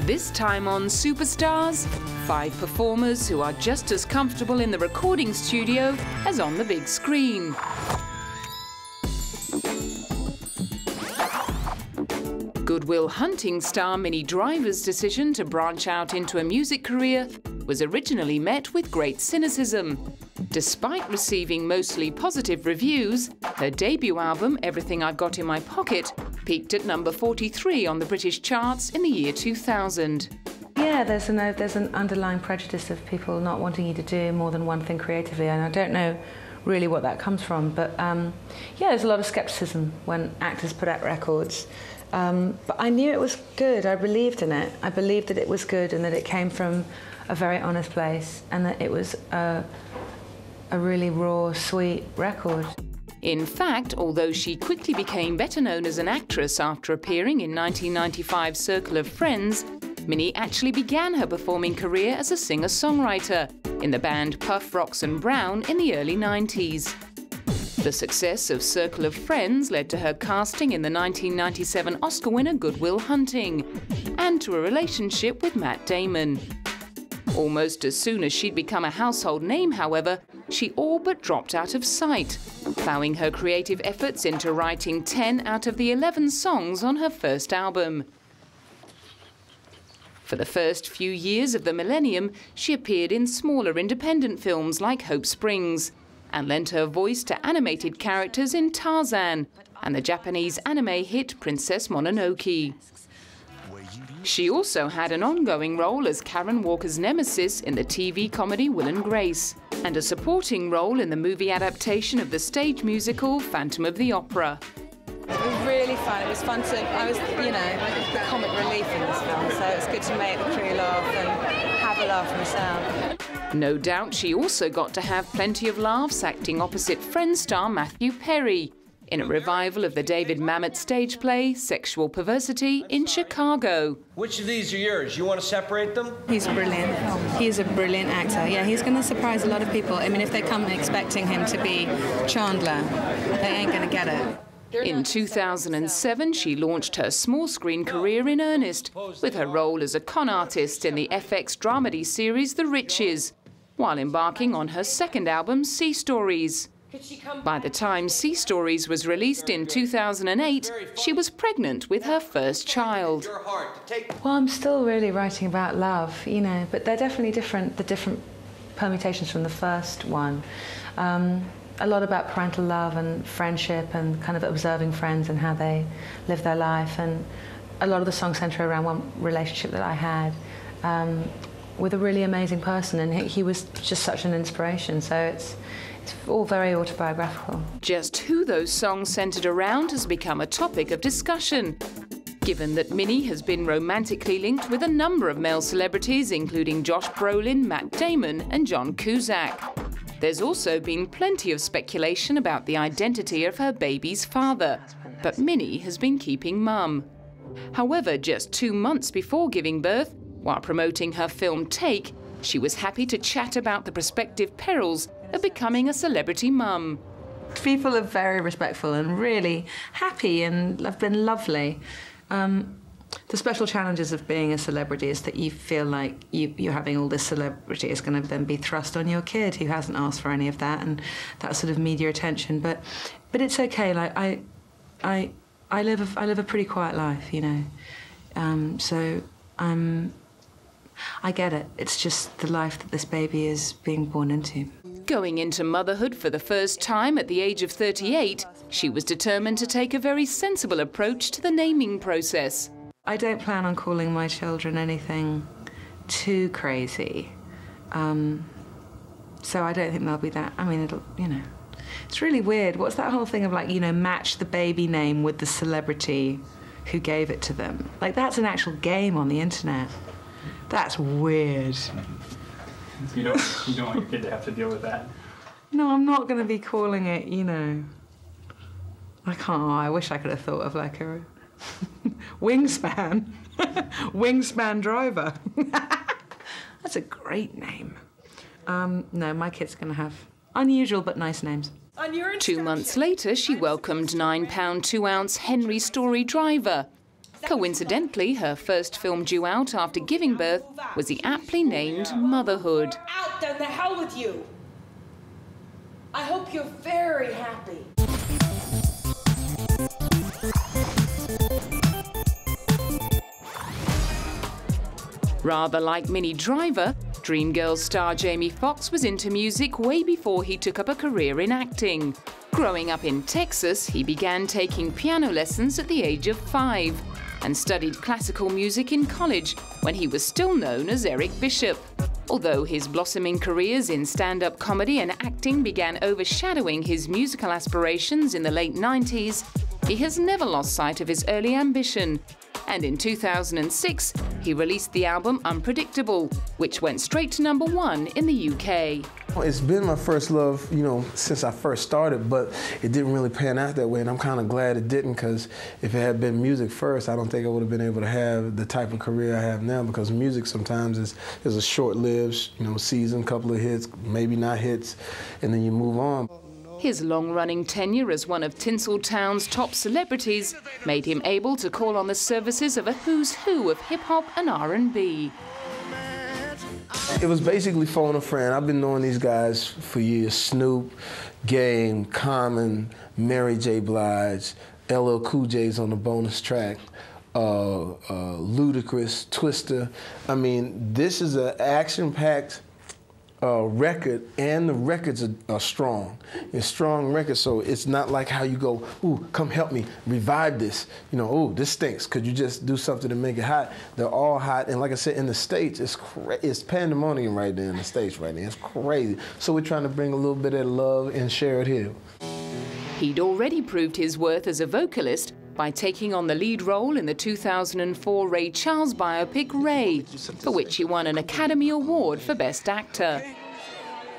This time on Superstars, 5 performers who are just as comfortable in the recording studio as on the big screen. Good Will Hunting star Minnie Driver's decision to branch out into a music career was originally met with great cynicism. Despite receiving mostly positive reviews, her debut album, Everything I've Got in My Pocket, peaked at number 43 on the British charts in the year 2000. Yeah, there's an underlying prejudice of people not wanting you to do more than one thing creatively, and I don't know really what that comes from, but yeah, there's a lot of scepticism when actors put out records. But I knew it was good, I believed in it. I believed that it was good and that it came from a very honest place and that it was a really raw, sweet record. In fact, although she quickly became better known as an actress after appearing in 1995's Circle of Friends, Minnie actually began her performing career as a singer-songwriter in the band Puff, Rocks and Brown in the early 90s. The success of Circle of Friends led to her casting in the 1997 Oscar winner Good Will Hunting and to a relationship with Matt Damon. Almost as soon as she'd become a household name, however, she all but dropped out of sight, ploughing her creative efforts into writing 10 out of the 11 songs on her first album. For the first few years of the millennium, she appeared in smaller independent films like Hope Springs and lent her voice to animated characters in Tarzan and the Japanese anime hit Princess Mononoke. She also had an ongoing role as Karen Walker's nemesis in the TV comedy Will and Grace, and a supporting role in the movie adaptation of the stage musical Phantom of the Opera. It was really fun. It was fun to, I was, you know, the comic relief in this film, so it's good to make the crew laugh and have a laugh myself. No doubt she also got to have plenty of laughs acting opposite Friends star Matthew Perry in a revival of the David Mamet stage play Sexual Perversity in Chicago. Which of these are yours? You want to separate them? He's brilliant. He's a brilliant actor. Yeah, he's going to surprise a lot of people. I mean, if they come expecting him to be Chandler, they ain't going to get it. In 2007, she launched her small-screen career in earnest with her role as a con artist in the FX dramedy series The Riches, while embarking on her second album, Sea Stories. By the time Sea Stories was released in 2008, she was pregnant with her first child. Well, I'm still really writing about love, you know, but they're definitely different, the different permutations from the first one. A lot about parental love and friendship and kind of observing friends and how they live their life, and a lot of the songs center around one relationship that I had with a really amazing person, and he was just such an inspiration, so it's all very autobiographical. Just who those songs centered around has become a topic of discussion, given that Minnie has been romantically linked with a number of male celebrities, including Josh Brolin, Matt Damon and John Cusack. There's also been plenty of speculation about the identity of her baby's father, but Minnie has been keeping mum. However, just 2 months before giving birth, while promoting her film Take, she was happy to chat about the prospective perils of becoming a celebrity mum. People are very respectful and really happy and have been lovely. The special challenges of being a celebrity is that you feel like you're having all this celebrity is going to then be thrust on your kid who hasn't asked for any of that, and that sort of media attention. But it's okay. Like I live a pretty quiet life, you know. So I get it. It's just the life that this baby is being born into. Going into motherhood for the first time at the age of 38, she was determined to take a very sensible approach to the naming process. I don't plan on calling my children anything too crazy. So I don't think they'll be that, I mean, it'll, you know. It's really weird. What's that whole thing of, like, you know, match the baby name with the celebrity who gave it to them? Like, that's an actual game on the internet. That's weird. You don't want your kid to have to deal with that. No, I'm not going to be calling it, you know, I can't, I wish I could have thought of like a wingspan. Wingspan Driver. That's a great name. No, my kid's going to have unusual but nice names. 2 months later, she welcomed 9-pound 2-ounce Henry Story Driver, Coincidentally, her first film due out after giving birth was the aptly named Motherhood. Out, then the hell with you. I hope you're very happy. Rather like Minnie Driver, Dreamgirls star Jamie Foxx was into music way before he took up a career in acting. Growing up in Texas, he began taking piano lessons at the age of 5 and studied classical music in college when he was still known as Eric Bishop. Although his blossoming careers in stand-up comedy and acting began overshadowing his musical aspirations in the late 90s, he has never lost sight of his early ambition. And in 2006, he released the album Unpredictable, which went straight to #1 in the UK. It's been my first love, you know, since I first started, but it didn't really pan out that way, and I'm kind of glad it didn't, because if it had been music first, I don't think I would have been able to have the type of career I have now, because music sometimes is a short-lived, you know, season, couple of hits, maybe not hits, and then you move on. His long-running tenure as one of Tinseltown's top celebrities made him able to call on the services of a who's who of hip-hop and R&B. It was basically phone a friend. I've been knowing these guys for years. Snoop, Game, Common, Mary J. Blige, LL Cool J's on the bonus track, Ludacris, Twister. I mean, this is an action-packed record, and the records are strong. It's strong records, so it's not like how you go, ooh, come help me, revive this. You know, ooh, this stinks. Could you just do something to make it hot? They're all hot, and like I said, in the States, it's pandemonium right there in the States right now. It's crazy. So we're trying to bring a little bit of love and share it here. He'd already proved his worth as a vocalist by taking on the lead role in the 2004 Ray Charles biopic Ray, for which he won an Academy Award for Best Actor.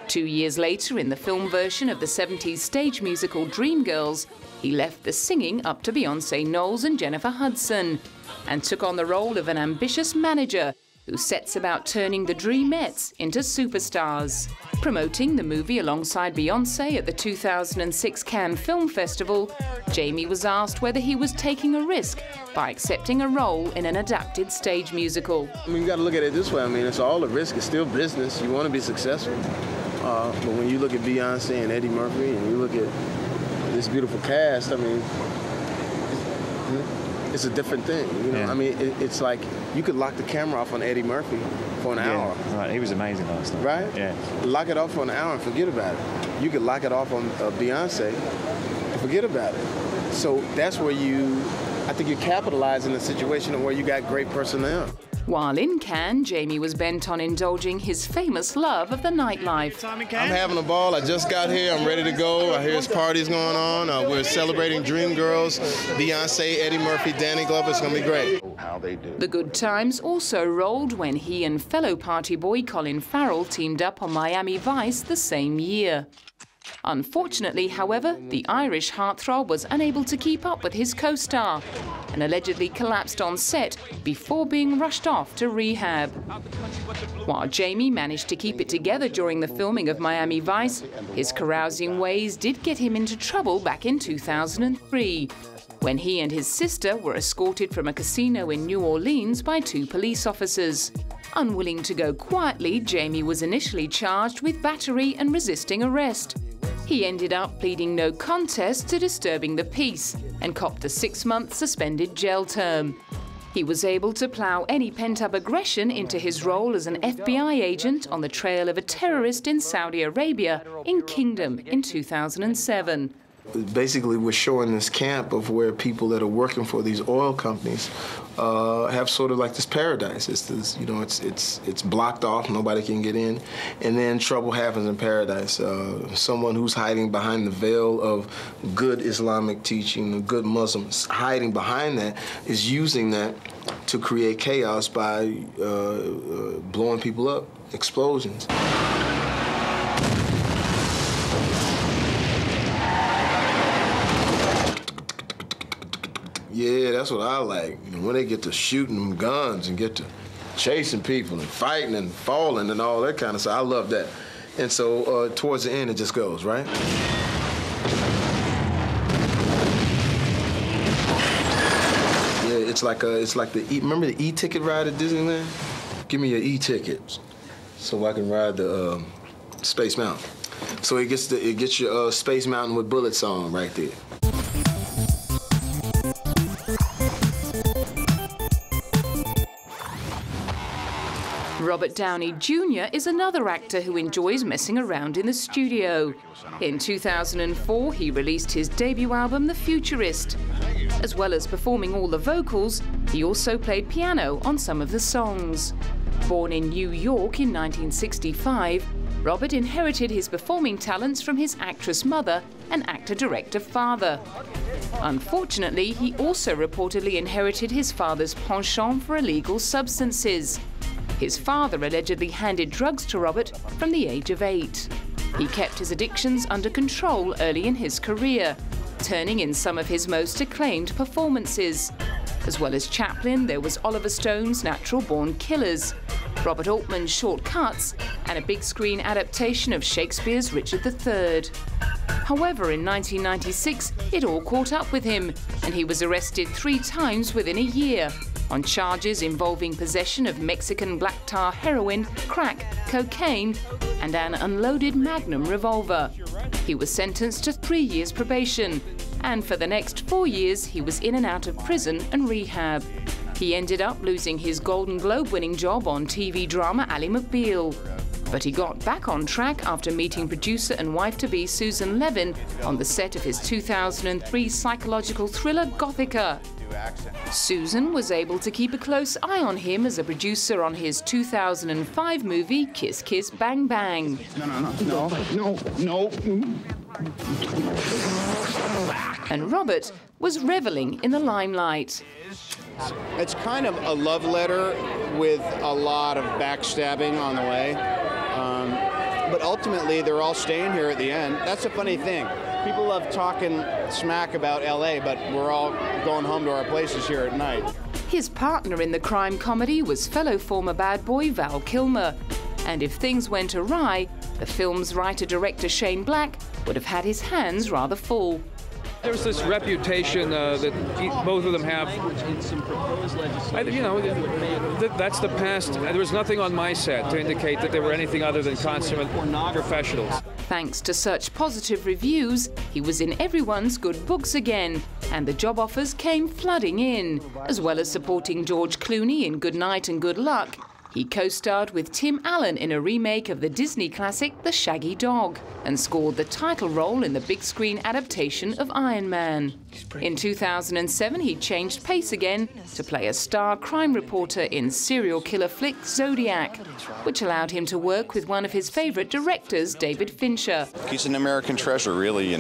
2 years later, in the film version of the 70s stage musical Dreamgirls, he left the singing up to Beyonce Knowles and Jennifer Hudson and took on the role of an ambitious manager who sets about turning the Dreamettes into superstars. Promoting the movie alongside Beyonce at the 2006 Cannes Film Festival, Jamie was asked whether he was taking a risk by accepting a role in an adapted stage musical. I mean, you got to look at it this way. I mean, it's all a risk. It's still business. You want to be successful. But when you look at Beyonce and Eddie Murphy, and you look at this beautiful cast, I mean, it's a different thing, you know. Yeah. I mean, it's like you could lock the camera off on Eddie Murphy for an hour. Right, he was amazing last night. Right? Yeah. Lock it off for an hour and forget about it. You could lock it off on Beyonce and forget about it. So that's where I think you're capitalizing the situation where you got great personnel. While in Cannes, Jamie was bent on indulging his famous love of the nightlife. I'm having a ball. I just got here. I'm ready to go. I hear there's parties going on. We're celebrating Dreamgirls, Beyonce, Eddie Murphy, Danny Glover. It's going to be great. How they do. The good times also rolled when he and fellow party boy Colin Farrell teamed up on Miami Vice the same year. Unfortunately, however, the Irish heartthrob was unable to keep up with his co-star and allegedly collapsed on set before being rushed off to rehab. While Jamie managed to keep it together during the filming of Miami Vice, his carousing ways did get him into trouble back in 2003, when he and his sister were escorted from a casino in New Orleans by 2 police officers. Unwilling to go quietly, Jamie was initially charged with battery and resisting arrest. He ended up pleading no contest to disturbing the peace and copped a 6-month suspended jail term. He was able to plough any pent-up aggression into his role as an FBI agent on the trail of a terrorist in Saudi Arabia in Kingdom in 2007. Basically, we're showing this camp of where people that are working for these oil companies have sort of like this paradise. It's this, you know, it's blocked off, nobody can get in, and then trouble happens in paradise. Someone who's hiding behind the veil of good Islamic teaching, good Muslims, hiding behind that is using that to create chaos by blowing people up, explosions. Yeah, that's what I like. You know, when they get to shooting them guns and get to chasing people and fighting and falling and all that kind of stuff, I love that. And so towards the end, it just goes, right? Yeah, It's like the remember the E-ticket ride at Disneyland? Give me your E-ticket so I can ride the Space Mountain. So it gets your Space Mountain with bullets on right there. Robert Downey Jr. is another actor who enjoys messing around in the studio. In 2004, he released his debut album, The Futurist. As well as performing all the vocals, he also played piano on some of the songs. Born in New York in 1965, Robert inherited his performing talents from his actress mother and actor-director father. Unfortunately, he also reportedly inherited his father's penchant for illegal substances. His father allegedly handed drugs to Robert from the age of 8. He kept his addictions under control early in his career, turning in some of his most acclaimed performances. As well as Chaplin, there was Oliver Stone's Natural Born Killers, Robert Altman's Short Cuts, and a big screen adaptation of Shakespeare's Richard III. However, in 1996, it all caught up with him, and he was arrested 3 times within a year on charges involving possession of Mexican black tar heroin, crack, cocaine, and an unloaded Magnum revolver. He was sentenced to 3 years probation, and for the next 4 years he was in and out of prison and rehab. He ended up losing his Golden Globe-winning job on TV drama Ally McBeal. But he got back on track after meeting producer and wife-to-be Susan Levin on the set of his 2003 psychological thriller Gothica. Susan was able to keep a close eye on him as a producer on his 2005 movie Kiss Kiss Bang Bang. No. And Robert was reveling in the limelight. It's kind of a love letter with a lot of backstabbing on the way. But ultimately, they're all staying here at the end. That's a funny thing. People love talking smack about LA, but we're all going home to our places here at night. His partner in the crime comedy was fellow former bad boy Val Kilmer. And if things went awry, the film's writer-director Shane Black would have had his hands rather full. There's this reputation that both of them have. That's the past. There was nothing on my set to indicate that they were anything other than consummate professionals. Thanks to such positive reviews, he was in everyone's good books again, and the job offers came flooding in. As well as supporting George Clooney in Good Night and Good Luck, he co-starred with Tim Allen in a remake of the Disney classic The Shaggy Dog and scored the title role in the big screen adaptation of Iron Man. In 2007, he changed pace again to play a star crime reporter in serial killer flick Zodiac, which allowed him to work with one of his favorite directors, David Fincher. He's an American treasure, really,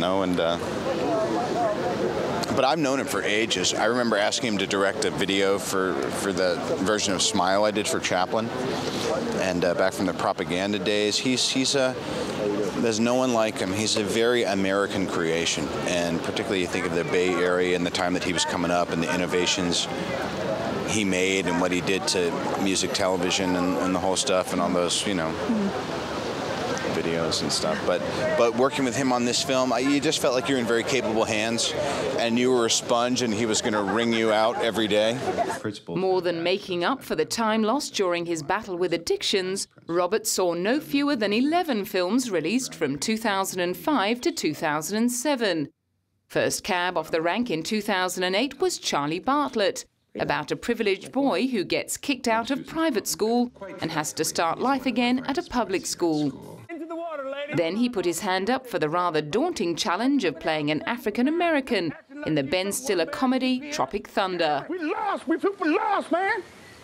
but I've known him for ages. I remember asking him to direct a video for the version of Smile I did for Chaplin, and back from the propaganda days. There's no one like him. He's a very American creation, and particularly you think of the Bay Area and the time that he was coming up and the innovations he made and what he did to music, television, and the whole stuff, and all those, videos and stuff. But working with him on this film, you just felt like you were in very capable hands, and you were a sponge, and he was going to wring you out every day. More than making up for the time lost during his battle with addictions, Robert saw no fewer than 11 films released from 2005 to 2007. First cab off the rank in 2008 was Charlie Bartlett, about a privileged boy who gets kicked out of private school and has to start life again at a public school. Then he put his hand up for the rather daunting challenge of playing an African-American in the Ben Stiller comedy Tropic Thunder. We lost! We lost, man!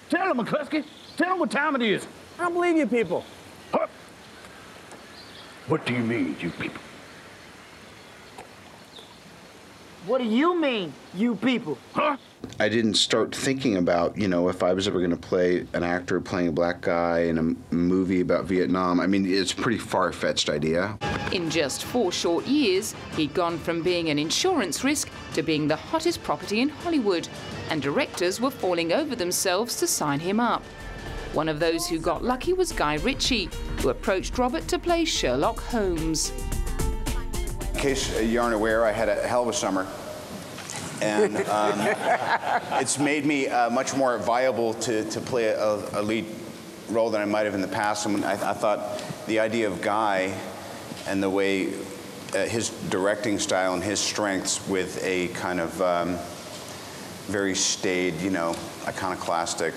Tell them, McCluskey. Tell them what time it is. I don't believe you people. Huh? What do you mean, you people? What do you mean, you people? Huh? I didn't start thinking about, if I was ever going to play an actor playing a black guy in a movie about Vietnam. I mean, it's a pretty far-fetched idea. In just 4 short years, he'd gone from being an insurance risk to being the hottest property in Hollywood, and directors were falling over themselves to sign him up. One of those who got lucky was Guy Ritchie, who approached Robert to play Sherlock Holmes. In case you aren't aware, I had a hell of a summer. And it's made me much more viable to play a lead role than I might have in the past. And I thought the idea of Guy and the way his directing style and his strengths with a kind of very staid, you know, iconoclastic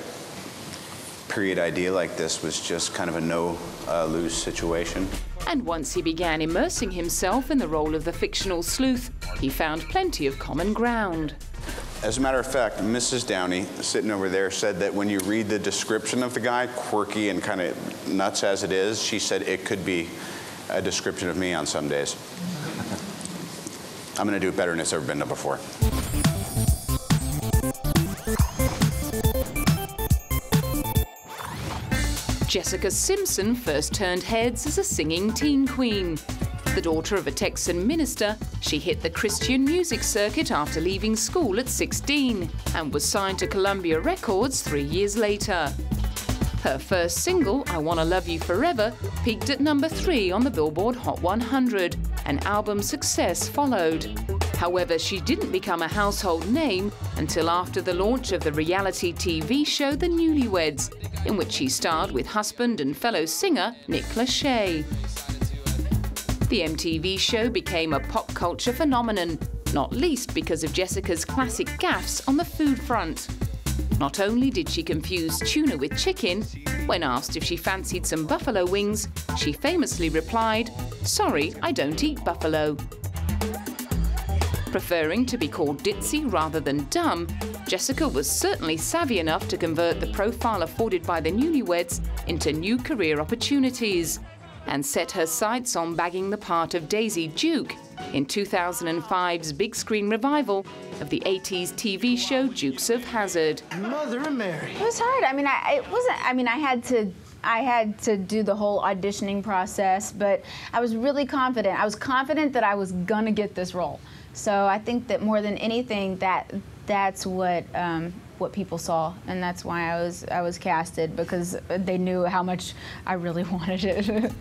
period idea like this was just kind of a no-lose situation. And once he began immersing himself in the role of the fictional sleuth, he found plenty of common ground. As a matter of fact, Mrs. Downey, sitting over there, said that when you read the description of the guy, quirky and kind of nuts as it is, she said it could be a description of me on some days. I'm going to do it better than it's ever been done before. Jessica Simpson first turned heads as a singing teen queen. The daughter of a Texan minister, she hit the Christian music circuit after leaving school at 16 and was signed to Columbia Records 3 years later. Her first single, I Wanna Love You Forever, peaked at number 3 on the Billboard Hot 100, and album success followed. However, she didn't become a household name until after the launch of the reality TV show The Newlyweds, in which she starred with husband and fellow singer Nick Lachey. The MTV show became a pop culture phenomenon, not least because of Jessica's classic gaffes on the food front. Not only did she confuse tuna with chicken, when asked if she fancied some buffalo wings, she famously replied, "Sorry, I don't eat buffalo." Preferring to be called ditzy rather than dumb, Jessica was certainly savvy enough to convert the profile afforded by the Newlyweds into new career opportunities, and set her sights on bagging the part of Daisy Duke in 2005's big screen revival of the 80s TV show Dukes of Hazzard. Mother of Mary. It was hard. I mean, I had to do the whole auditioning process, but I was really confident. I was confident that I was gonna get this role. So I think that more than anything, that's what people saw, and that's why I was casted, because they knew how much I really wanted it.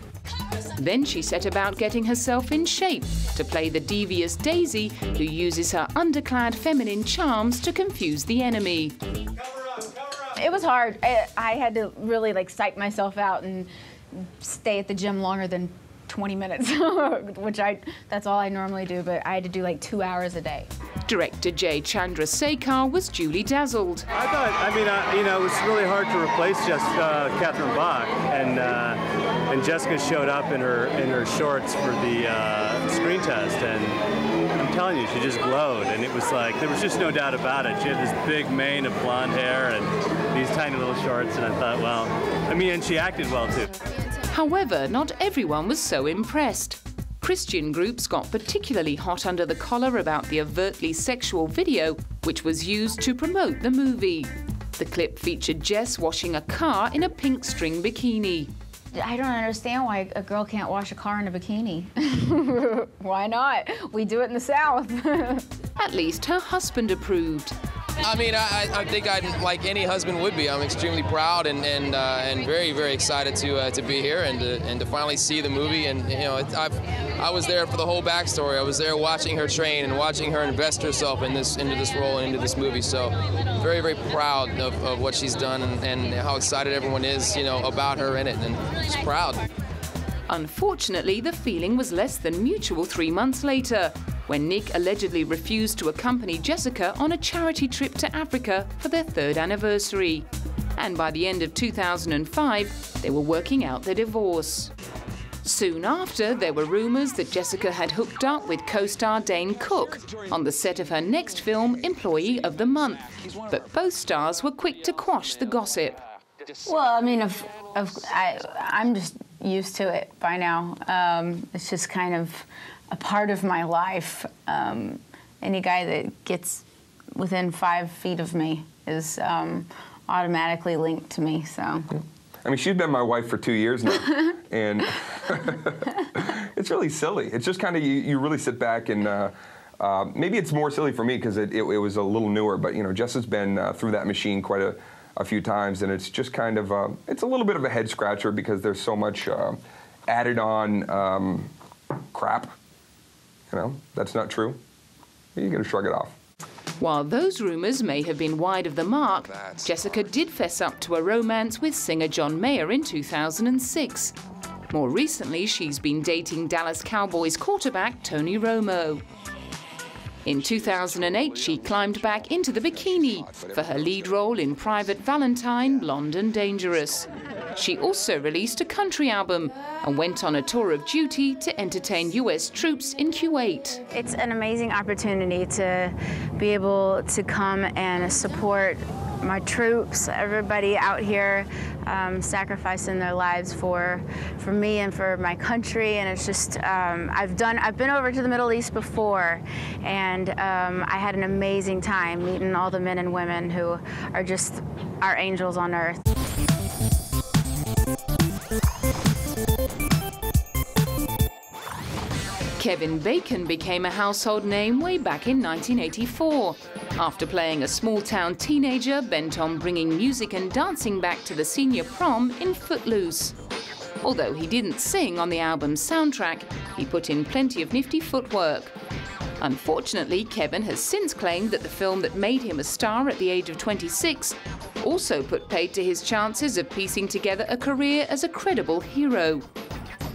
Then she set about getting herself in shape to play the devious Daisy, who uses her underclad feminine charms to confuse the enemy. It was hard. I had to really psych myself out and stay at the gym longer than 20 minutes, which that's all I normally do, but I had to do 2 hours a day. Director J. Chandrasekhar was duly dazzled. I thought, it was really hard to replace just Catherine Bach, and Jessica showed up in her shorts for the screen test, and I'm telling you, she just glowed, and it was there was just no doubt about it. She had this big mane of blonde hair and these tiny little shorts, and I thought, well, and she acted well too. However, not everyone was so impressed. Christian groups got particularly hot under the collar about the overtly sexual video which was used to promote the movie. The clip featured Jess washing a car in a pink string bikini. I don't understand why a girl can't wash a car in a bikini. Why not? We do it in the South. At least her husband approved. I think like any husband would be. I'm extremely proud and very, very excited to be here and to finally see the movie. And I was there for the whole backstory. I was there watching her train and watching her invest herself into this role and into this movie. So very, very proud of what she's done and how excited everyone is, about her in it, and just proud. Unfortunately, the feeling was less than mutual 3 months later, when Nick allegedly refused to accompany Jessica on a charity trip to Africa for their 3rd anniversary. And by the end of 2005, they were working out their divorce. Soon after, there were rumours that Jessica had hooked up with co-star Dane Cook on the set of her next film, Employee of the Month. But both stars were quick to quash the gossip. Well, I'm just used to it by now. It's just kind of a part of my life. Any guy that gets within 5 feet of me is automatically linked to me, so. She's been my wife for 2 years now, and it's really silly. It's just kind of, you really sit back and, maybe it's more silly for me because it was a little newer, but Jess has been through that machine quite a few times, and it's just kind of, it's a little bit of a head scratcher because there's so much added on crap. That's not true. You got to shrug it off. While those rumours may have been wide of the mark, Jessica did fess up to a romance with singer John Mayer in 2006. More recently, she's been dating Dallas Cowboys quarterback Tony Romo. In 2008, she climbed back into the bikini for her lead role in Private Valentine, Blonde and Dangerous. She also released a country album and went on a tour of duty to entertain US troops in Kuwait. It's an amazing opportunity to be able to come and support my troops, everybody out here sacrificing their lives for me and for my country. And it's just, I've been over to the Middle East before, and I had an amazing time meeting all the men and women who are just our angels on earth. Kevin Bacon became a household name way back in 1984, after playing a small-town teenager bent on bringing music and dancing back to the senior prom in Footloose. Although he didn't sing on the album's soundtrack, he put in plenty of nifty footwork. Unfortunately, Kevin has since claimed that the film that made him a star at the age of 26 also put paid to his chances of piecing together a career as a credible hero.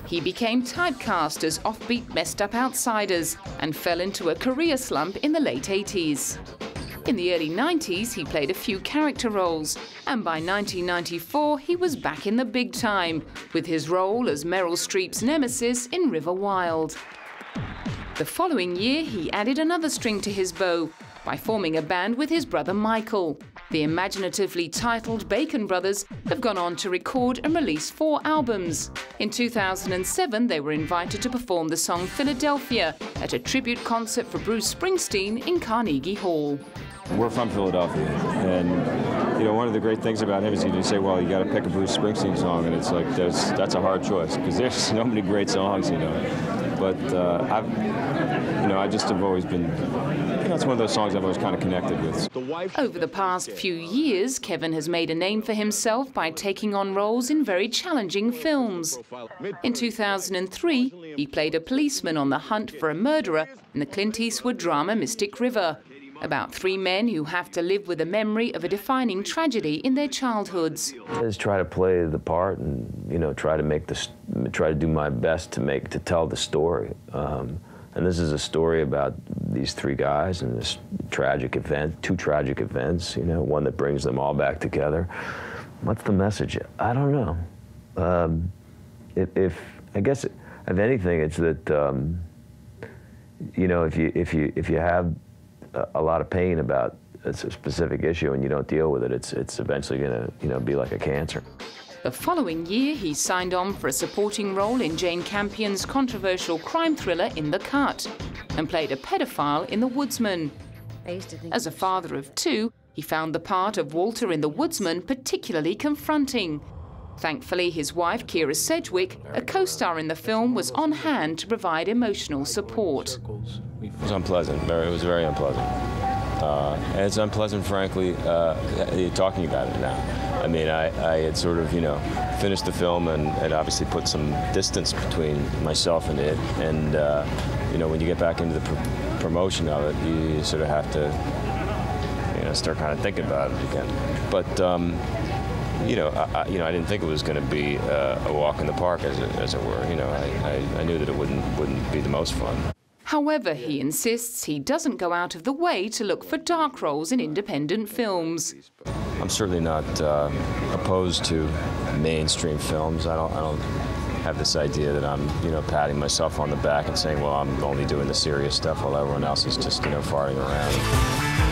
He became typecast as offbeat, messed-up outsiders and fell into a career slump in the late 80s. In the early 90s, he played a few character roles, and by 1994, he was back in the big time, with his role as Meryl Streep's nemesis in River Wild. The following year, he added another string to his bow by forming a band with his brother Michael. The imaginatively titled Bacon Brothers have gone on to record and release 4 albums. In 2007, they were invited to perform the song Philadelphia at a tribute concert for Bruce Springsteen in Carnegie Hall. We're from Philadelphia, and you know, one of the great things about him is you say, well, you got to pick a Bruce Springsteen song, and it's like that's a hard choice because there's so many great songs, you know. But I just have always been, it's one of those songs I've always kind of connected with. Over the past few years, Kevin has made a name for himself by taking on roles in very challenging films. In 2003, he played a policeman on the hunt for a murderer in the Clint Eastwood drama Mystic River, about 3 men who have to live with the memory of a defining tragedy in their childhoods. I just try to play the part and, try to do my best to tell the story. And this is a story about these 3 guys and this tragic event, 2 tragic events, one that brings them all back together. What's the message? I don't know. I guess, if anything, it's that, if you have a lot of pain about a specific issue and you don't deal with it, it's eventually going to, be like a cancer. The following year, he signed on for a supporting role in Jane Campion's controversial crime thriller In the Cut and played a pedophile in The Woodsman. As a father of 2, he found the part of Walter in The Woodsman particularly confronting. Thankfully, his wife, Kira Sedgwick, a co-star in the film, was on hand to provide emotional support. It was unpleasant. It was very unpleasant. And it's unpleasant, frankly, talking about it now. I mean, I had sort of, finished the film and had obviously put some distance between myself and it. And, when you get back into the promotion of it, you sort of have to, start kind of thinking about it again. But, I didn't think it was going to be a walk in the park, as it were. I knew that it wouldn't be the most fun. However, he insists he doesn't go out of the way to look for dark roles in independent films. I'm certainly not opposed to mainstream films. I don't have this idea that I'm, patting myself on the back and saying, well, I'm only doing the serious stuff while everyone else is just, farting around.